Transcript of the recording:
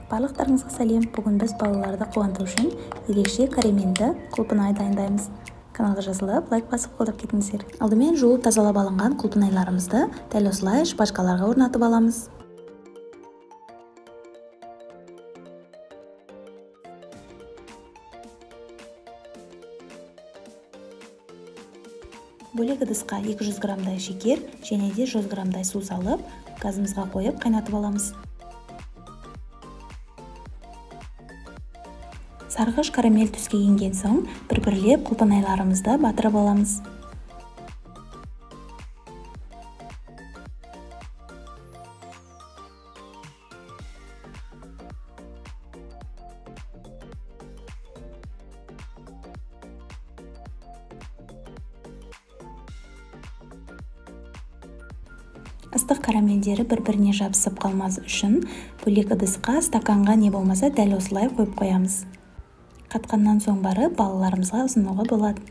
Барлықтарыңызға сәлем. Бүгін біз балаларды қуанту үшін ерекше карамельді құлпынай дайындаймыз. Каналға жазылып, лайк басып қолдап кетіңіздер. Алдымен жуып тазалап алынған құлпынайларымызды дәл осылай шпажкаларға орнатып аламыз. Бөлек ыдысқа 200 грамдай шекер және де 100 грамдай су салып, газымызға қойып қайнатып аламыз. Сарғыш карамель түске енген соң, бір-бірлеп құлпынайларымызды батырып аламыз. Ыстық карамельдері бір-біріне жабысып қалмас үшін бөлек ыдысқа стаканға не болмаса дәл осылай қойып қоямыз. Қатқаннан соң барып балаларымызға ұсынуға болады.